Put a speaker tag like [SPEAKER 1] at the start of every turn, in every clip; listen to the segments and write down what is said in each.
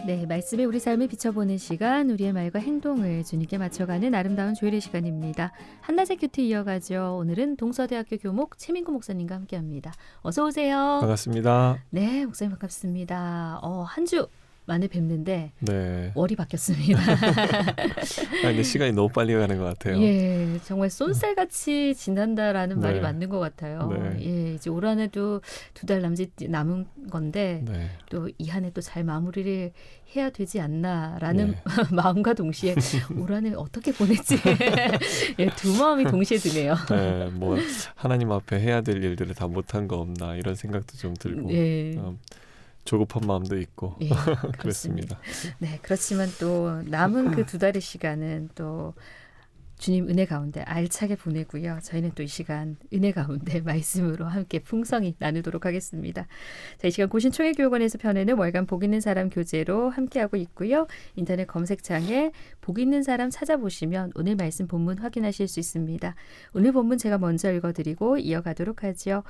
[SPEAKER 1] 네, 말씀에 우리 삶을 비춰보는 시간, 우리의 말과 행동을 주님께 맞춰가는 아름다운 조율의 시간입니다. 한낮의 큐티 이어가죠. 오늘은 동서대학교 교목 최민구 목사님과 함께합니다. 어서 오세요.
[SPEAKER 2] 반갑습니다.
[SPEAKER 1] 네, 목사님 반갑습니다. 한 주 만에 뵙는데
[SPEAKER 2] 네.
[SPEAKER 1] 월이 바뀌었습니다.
[SPEAKER 2] 근데 시간이 너무 빨리 가는 것 같아요.
[SPEAKER 1] 예, 정말 쏜살같이 지난다라는 말이
[SPEAKER 2] 네.
[SPEAKER 1] 맞는 것 같아요.
[SPEAKER 2] 네.
[SPEAKER 1] 예, 이제 올 한해도 2달 남은 건데
[SPEAKER 2] 네.
[SPEAKER 1] 또 이 한 해 또 잘 마무리를 해야 되지 않나라는
[SPEAKER 2] 네.
[SPEAKER 1] 마음과 동시에 올 한해 어떻게 보낼지 예, 두 마음이 동시에 드네요.
[SPEAKER 2] 네, 뭐 하나님 앞에 해야 될 일들을 다 못한 거 없나 이런 생각도 좀 들고
[SPEAKER 1] 예,
[SPEAKER 2] 조급한 마음도 있고
[SPEAKER 1] 예,
[SPEAKER 2] 그렇습니다.
[SPEAKER 1] 네, 그렇지만 또 남은 그 2달의 시간은 또 주님 은혜 가운데 알차게 보내고요. 저희는 또 이 시간 은혜 가운데 말씀으로 함께 풍성히 나누도록 하겠습니다. 자, 이 시간 고신총회교육원에서 펴내는 월간 복 있는 사람 교재로 함께하고 있고요. 인터넷 검색창에 복 있는 사람 찾아보시면 오늘 말씀 본문 확인하실 수 있습니다. 오늘 본문 제가 먼저 읽어드리고 이어가도록 하죠.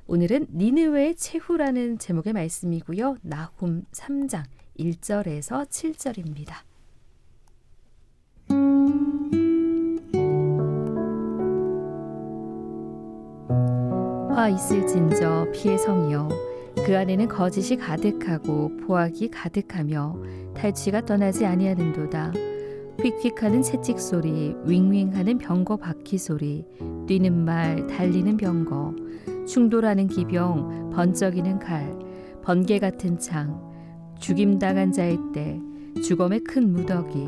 [SPEAKER 1] 오늘은 니느웨의 최후라는 제목의 말씀이고요. 나훔 3장 1절에서 7절입니다. 화 있을진저 피의 성이여 그 안에는 거짓이 가득하고 포악이 가득하며 탈취가 떠나지 아니하는도다. 휙휙하는 채찍 소리, 윙윙하는 병거 바퀴 소리, 뛰는 말, 달리는 병거, 충돌하는 기병, 번쩍이는 칼, 번개 같은 창, 죽임당한 자의 때, 죽음의 큰 무더기,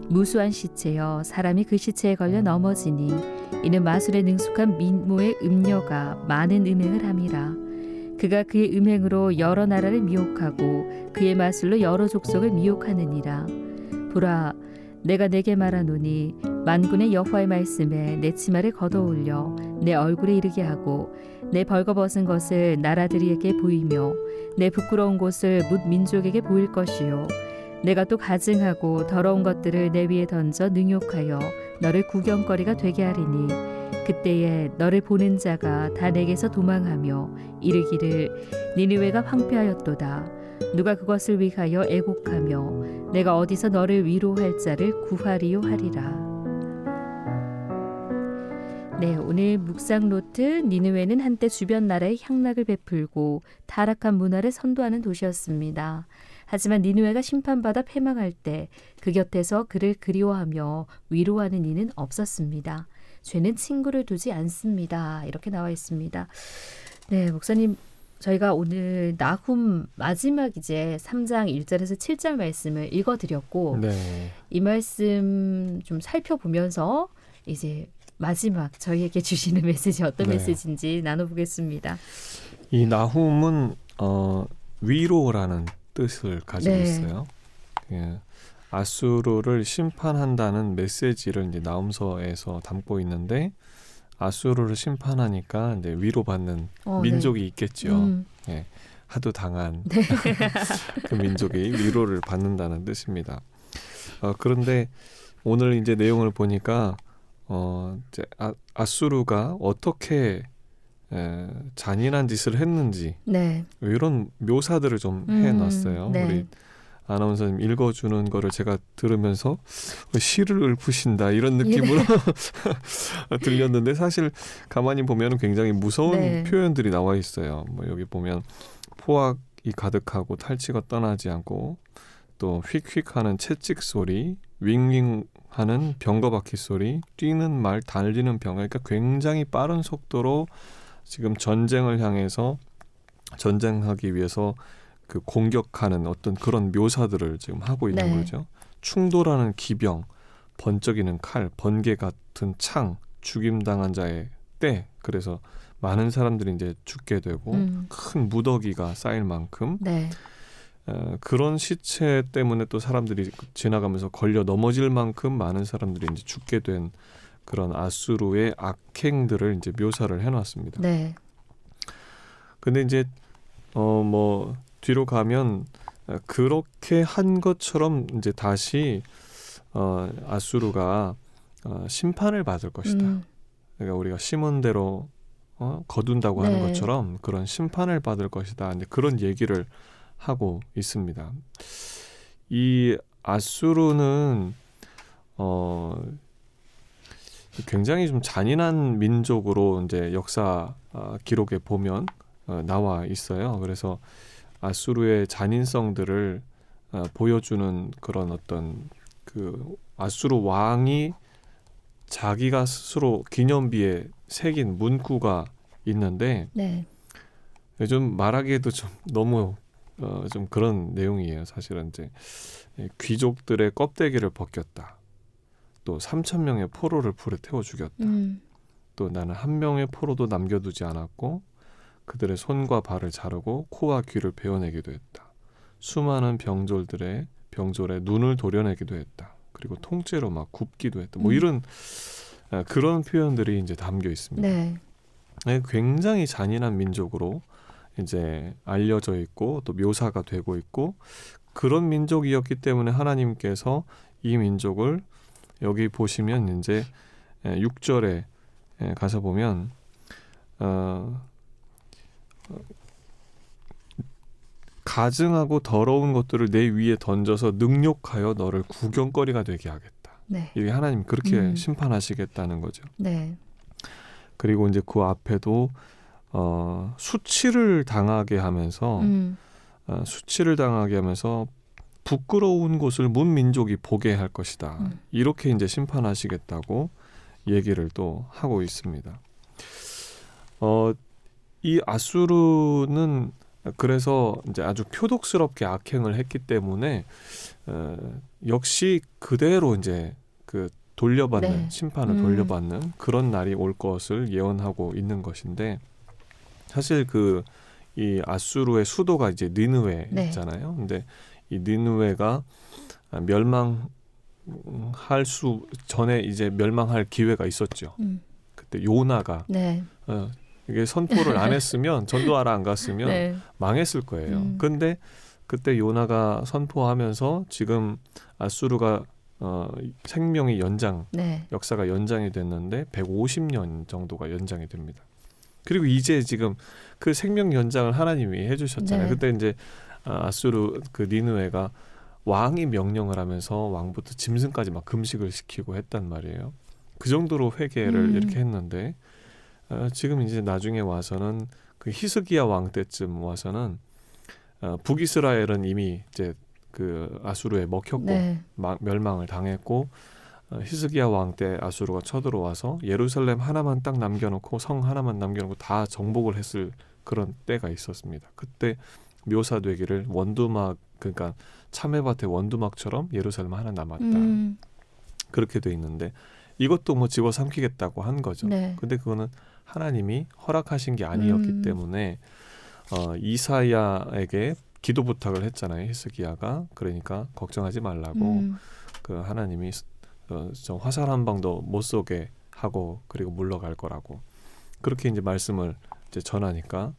[SPEAKER 1] 무수한 시체여 사람이 그 시체에 걸려 넘어지니 이는 마술에 능숙한 민모의 음녀가 많은 음행을 함이라. 그가 그의 음행으로 여러 나라를 미혹하고 그의 마술로 여러 족속을 미혹하느니라. 보라, 내가 내게 말하노니 만군의 여호와의 말씀에 내 치마를 걷어올려 내 얼굴에 이르게 하고 내 벌거벗은 것을 나라들에게 보이며 내 부끄러운 곳을 뭇 민족에게 보일 것이요 내가 또 가증하고 더러운 것들을 내 위에 던져 능욕하여 너를 구경거리가 되게 하리니 그때에 너를 보는 자가 다 내게서 도망하며 이르기를 니느웨가 황폐하였도다. 누가 그것을 위하여 애곡하며 내가 어디서 너를 위로할 자를 구하리요 하리라. 네, 오늘 묵상 노트 니느웨는 한때 주변 나라에 향락을 베풀고 타락한 문화를 선도하는 도시였습니다. 하지만 니느웨가 심판받아 패망할 때 그 곁에서 그를 그리워하며 위로하는 이는 없었습니다. 죄는 친구를 두지 않습니다. 이렇게 나와 있습니다. 네, 목사님, 저희가 오늘 나훔 마지막 이제 3장 1절에서 7절 말씀을 읽어드렸고
[SPEAKER 2] 네.
[SPEAKER 1] 이 말씀 좀 살펴보면서 이제 마지막 저희에게 주시는 메시지 어떤
[SPEAKER 2] 네.
[SPEAKER 1] 메시지인지 나눠보겠습니다.
[SPEAKER 2] 이 나훔은 위로라는 뜻을 가지고
[SPEAKER 1] 네.
[SPEAKER 2] 있어요. 예. 아수르를 심판한다는 메시지를 이제 나훔서에서 담고 있는데 아수르를 심판하니까 이제 위로받는 민족이 있겠죠. 예. 하도 당한
[SPEAKER 1] 네.
[SPEAKER 2] 그 민족이 위로를 받는다는 뜻입니다. 그런데 오늘 이제 내용을 보니까 이제 아수르가 어떻게 잔인한 짓을 했는지
[SPEAKER 1] 네.
[SPEAKER 2] 이런 묘사들을 좀 해놨어요.
[SPEAKER 1] 네.
[SPEAKER 2] 우리 아나운서님 읽어주는 거를 제가 들으면서 시를 읊으신다 이런 느낌으로 들렸는데 사실 가만히 보면 굉장히 무서운
[SPEAKER 1] 네.
[SPEAKER 2] 표현들이 나와 있어요. 뭐 여기 보면 포악이 가득하고 탈취가 떠나지 않고 또 휙휙하는 채찍 소리, 윙윙하는 병거 바퀴 소리, 뛰는 말, 달리는 병, 그러니까 굉장히 빠른 속도로 지금 전쟁을 향해서 전쟁하기 위해서 그 공격하는 어떤 그런 묘사들을 지금 하고 있는
[SPEAKER 1] 네.
[SPEAKER 2] 거죠. 충돌하는 기병, 번쩍이는 칼, 번개 같은 창, 죽임당한 자의 때, 그래서 많은 사람들이 이제 죽게 되고 큰 무더기가 쌓일 만큼
[SPEAKER 1] 네.
[SPEAKER 2] 그런 시체 때문에 또 사람들이 지나가면서 걸려 넘어질 만큼 많은 사람들이 이제 죽게 된 그런 아수르의 악행들을 이제 묘사를 해놨습니다.
[SPEAKER 1] 네.
[SPEAKER 2] 근데 이제 뭐 뒤로 가면 그렇게 한 것처럼 이제 다시 아수르가 심판을 받을 것이다. 그러니까 우리가 심은 대로 거둔다고
[SPEAKER 1] 네.
[SPEAKER 2] 하는 것처럼 그런 심판을 받을 것이다. 이제 그런 얘기를 하고 있습니다. 이 아수르는 굉장히 좀 잔인한 민족으로 이제 역사 기록에 보면 나와 있어요. 그래서 아수르의 잔인성들을 보여주는 그런 어떤 그 아수르 왕이 자기가 스스로 기념비에 새긴 문구가 있는데
[SPEAKER 1] 네.
[SPEAKER 2] 좀 말하기에도 좀 너무 좀 그런 내용이에요. 사실은 이제 귀족들의 껍데기를 벗겼다. 또 3,000명의 포로를 불에 태워 죽였다. 또 나는 한 명의 포로도 남겨두지 않았고 그들의 손과 발을 자르고 코와 귀를 베어내기도 했다. 수많은 병졸에 눈을 도려내기도 했다. 그리고 통째로 막 굽기도 했다. 뭐 이런 그런 표현들이 이제 담겨 있습니다.
[SPEAKER 1] 네.
[SPEAKER 2] 굉장히 잔인한 민족으로 이제 알려져 있고 또 묘사가 되고 있고 그런 민족이었기 때문에 하나님께서 이 민족을 여기 보시면 이제 6절에 가서 보면 가증하고 더러운 것들을 내 위에 던져서 능욕하여 너를 구경거리가 되게 하겠다.
[SPEAKER 1] 네.
[SPEAKER 2] 이게 하나님 그렇게 심판하시겠다는 거죠.
[SPEAKER 1] 네.
[SPEAKER 2] 그리고 이제 그 앞에도 수치를 당하게 하면서 부끄러운 곳을 문민족이 보게 할 것이다. 이렇게 이제 심판하시겠다고 얘기를 또 하고 있습니다. 이 아수르는 그래서 이제 아주 표독스럽게 악행을 했기 때문에 역시 그대로 이제 그 돌려받는
[SPEAKER 1] 네.
[SPEAKER 2] 심판을 돌려받는 그런 날이 올 것을 예언하고 있는 것인데 사실 이 아수르의 수도가 이제 니느웨잖아요.
[SPEAKER 1] 네.
[SPEAKER 2] 근데 이 니느웨가 멸망할 수 전에 이제 멸망할 기회가 있었죠. 그때 요나가
[SPEAKER 1] 네.
[SPEAKER 2] 이게 선포를 안 했으면 전도하러 안 갔으면
[SPEAKER 1] 네.
[SPEAKER 2] 망했을 거예요. 근데 그때 요나가 선포하면서 지금 아수르가 생명이
[SPEAKER 1] 네.
[SPEAKER 2] 역사가 연장이 됐는데 150년 정도가 연장이 됩니다. 그리고 이제 지금 그 생명 연장을 하나님이 해주셨잖아요.
[SPEAKER 1] 네.
[SPEAKER 2] 그때 이제 아수르 그 니느웨가 왕이 명령을 하면서 왕부터 짐승까지 막 금식을 시키고 했단 말이에요. 그 정도로 회개를 이렇게 했는데 지금 이제 나중에 와서는 그 히스기야 왕 때쯤 와서는 북이스라엘은 이미 이제 그 아수르에 먹혔고
[SPEAKER 1] 네.
[SPEAKER 2] 멸망을 당했고 히스기야 왕 때 아수르가 쳐들어와서 예루살렘 하나만 딱 남겨놓고 성 하나만 남겨놓고 다 정복을 했을 그런 때가 있었습니다. 그때 묘사되기를 원두막 그러니까 참외밭의 원두막처럼 예루살렘 하나 남았다. 그렇게 돼 있는데 이것도 뭐 집어삼키겠다고 한 거죠.
[SPEAKER 1] 네.
[SPEAKER 2] 근데 그거는 하나님이 허락하신 게 아니었기 때문에 이사야에게 기도 부탁을 했잖아요. 히스기야가. 그러니까 걱정하지 말라고 그 하나님이 좀 화살 한 방도 못 쏘게 하고 그리고 물러갈 거라고 그렇게 이제 말씀을 이제 전하니까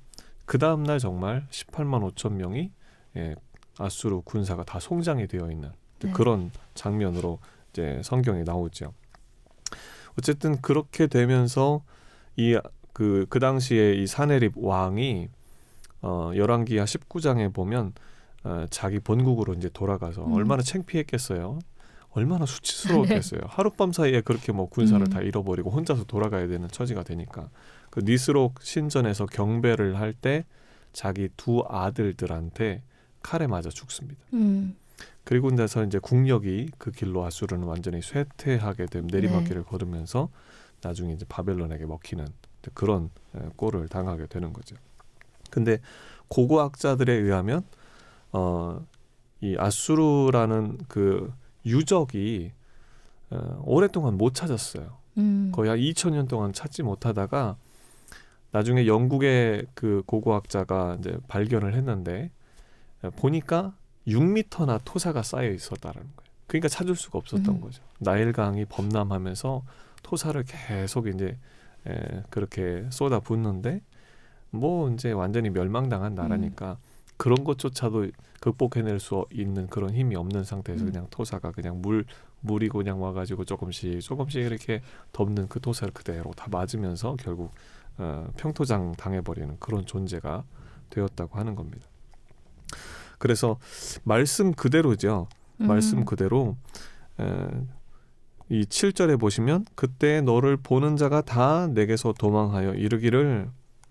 [SPEAKER 2] 그 다음 날 정말 18만 5천 명이 아수르 군사가 다 송장이 되어 있는
[SPEAKER 1] 네.
[SPEAKER 2] 그런 장면으로 이제 성경에 나오죠. 어쨌든 그렇게 되면서 그 당시에 이 사네립 왕이 열왕기하 19장에 보면 자기 본국으로 이제 돌아가서 얼마나 창피했겠어요. 얼마나 수치스러웠겠어요.
[SPEAKER 1] 네.
[SPEAKER 2] 하룻밤 사이에 그렇게 뭐 군사를 다 잃어버리고 혼자서 돌아가야 되는 처지가 되니까 그 니스록 신전에서 경배를 할 때 자기 두 아들들한테 칼에 맞아 죽습니다. 그리고 나서 이제 국력이 그 길로 아수르는 완전히 쇠퇴하게 된 내리막길을
[SPEAKER 1] 네.
[SPEAKER 2] 걸으면서 나중에 이제 바벨론에게 먹히는 그런 꼴을 당하게 되는 거죠. 근데 고고학자들에 의하면 이 아수르라는 그 유적이 오랫동안 못 찾았어요. 거의 한 2000년 동안 찾지 못하다가 나중에 영국의 그 고고학자가 이제 발견을 했는데 보니까 6m나 토사가 쌓여 있었다는 거예요. 그러니까 찾을 수가 없었던 거죠. 나일강이 범람하면서 토사를 계속 이제 그렇게 쏟아붓는데 뭐 이제 완전히 멸망당한 나라니까 그런 것조차도 극복해낼 수 있는 그런 힘이 없는 상태에서 그냥 토사가 그냥 물이 그냥 와가지고 조금씩 이렇게 덮는 그 토사를 그대로 다 맞으면서 결국 평토장 당해버리는 그런 존재가 되었다고 하는 겁니다. 그래서 말씀 그대로죠. 말씀 그대로 이 7절에 보시면 그때 너를 보는 자가 다 내게서 도망하여 이르기를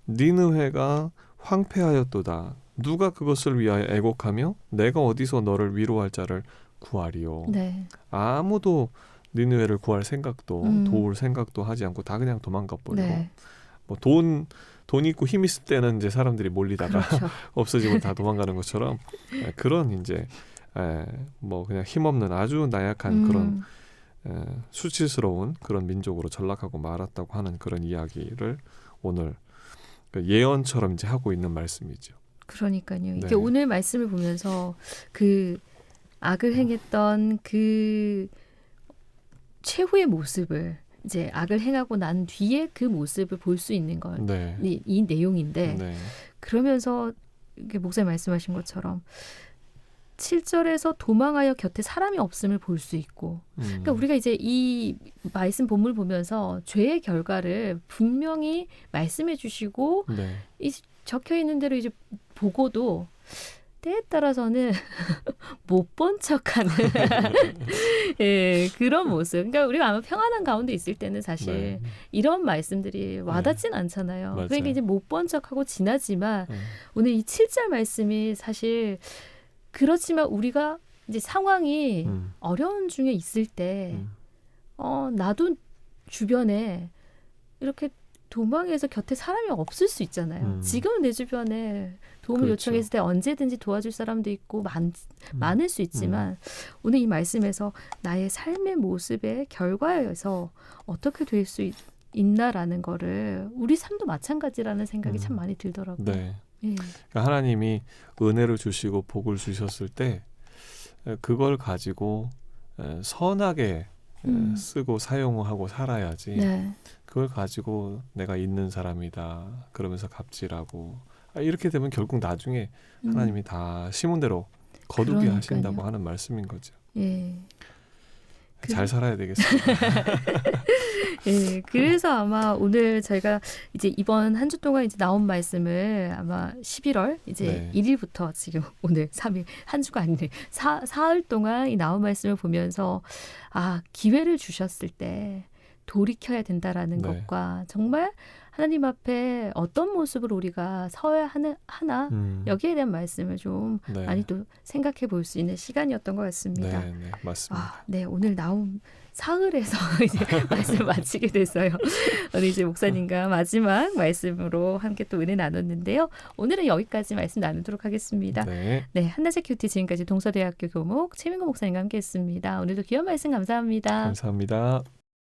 [SPEAKER 2] 니느웨가 황폐하였도다. 누가 그것을 위하여 애곡하며 내가 어디서 너를 위로할 자를 구하리요.
[SPEAKER 1] 네.
[SPEAKER 2] 아무도 니느웨를 구할 생각도 도울 생각도 하지 않고 다 그냥 도망가 버리고
[SPEAKER 1] 네.
[SPEAKER 2] 뭐 돈 있고 힘 있을 때는 이제 사람들이 몰리다가
[SPEAKER 1] 그렇죠.
[SPEAKER 2] 없어지고 다 도망가는 것처럼 그런 이제 뭐 그냥 힘없는 아주 나약한 그런 수치스러운 그런 민족으로 전락하고 말았다고 하는 그런 이야기를 오늘 그 예언처럼 이제 하고 있는 말씀이죠.
[SPEAKER 1] 그러니까요. 이게
[SPEAKER 2] 네.
[SPEAKER 1] 오늘 말씀을 보면서 그 악을 행했던 그 최후의 모습을 이제 악을 행하고 난 뒤에 그 모습을 볼 수 있는 건
[SPEAKER 2] 네.
[SPEAKER 1] 이 내용인데
[SPEAKER 2] 네.
[SPEAKER 1] 그러면서 이게 목사님 말씀하신 것처럼 7절에서 도망하여 곁에 사람이 없음을 볼 수 있고 그러니까 우리가 이제 이 말씀 본문을 보면서 죄의 결과를 분명히 말씀해 주시고
[SPEAKER 2] 네.
[SPEAKER 1] 이 적혀 있는 대로 이제 보고도 때에 따라서는 못 본 척하는 예, 그런 모습. 그러니까 우리가 아마 평안한 가운데 있을 때는 사실
[SPEAKER 2] 네.
[SPEAKER 1] 이런 말씀들이 와닿진 않잖아요.
[SPEAKER 2] 맞아요.
[SPEAKER 1] 그러니까 이제 못 본 척하고 지나지만
[SPEAKER 2] 네.
[SPEAKER 1] 오늘 이 7절 말씀이 사실 그렇지만 우리가 이제 상황이 어려운 중에 있을 때 나도 주변에 이렇게 도망해서 곁에 사람이 없을 수 있잖아요. 지금은 내 주변에 도움을
[SPEAKER 2] 그렇죠.
[SPEAKER 1] 요청했을 때 언제든지 도와줄 사람도 있고 많을 수 있지만 오늘 이 말씀에서 나의 삶의 모습의 결과에서 어떻게 될 수 있나라는 거를 우리 삶도 마찬가지라는 생각이 참 많이 들더라고요.
[SPEAKER 2] 네.
[SPEAKER 1] 예.
[SPEAKER 2] 그러니까 하나님이 은혜를 주시고 복을 주셨을 때 그걸 가지고 선하게 쓰고 사용하고 살아야지.
[SPEAKER 1] 네.
[SPEAKER 2] 그걸 가지고 내가 있는 사람이다 그러면서 갑질하고 이렇게 되면 결국 나중에 하나님이 다 심은 대로 거두게
[SPEAKER 1] 그러니까요.
[SPEAKER 2] 하신다고 하는 말씀인 거죠.
[SPEAKER 1] 예.
[SPEAKER 2] 잘 살아야 되겠습니다.
[SPEAKER 1] 예, 그래서 아마 오늘 저희가 이제 이번 한 주 동안 이제 나온 말씀을 아마 11월 이제
[SPEAKER 2] 네.
[SPEAKER 1] 1일부터 지금 오늘 3일 한 주가 아니네 사흘 동안 이 나온 말씀을 보면서 기회를 주셨을 때 돌이켜야 된다라는
[SPEAKER 2] 네.
[SPEAKER 1] 것과 정말 하나님 앞에 어떤 모습으로 우리가 서야 하나 여기에 대한 말씀을 좀
[SPEAKER 2] 네.
[SPEAKER 1] 많이 또 생각해 볼 수 있는 시간이었던 것 같습니다.
[SPEAKER 2] 네, 네, 맞습니다.
[SPEAKER 1] 네, 오늘 나온 사흘에서 이제 말씀 마치게 됐어요. 오늘 이제 목사님과 마지막 말씀으로 함께 또 은혜 나눴는데요. 오늘은 여기까지 말씀 나누도록 하겠습니다.
[SPEAKER 2] 네.
[SPEAKER 1] 네, 한나제 큐티 지금까지 동서대학교 교목 최민구 목사님과 함께했습니다. 오늘도 귀한 말씀 감사합니다.
[SPEAKER 2] 감사합니다.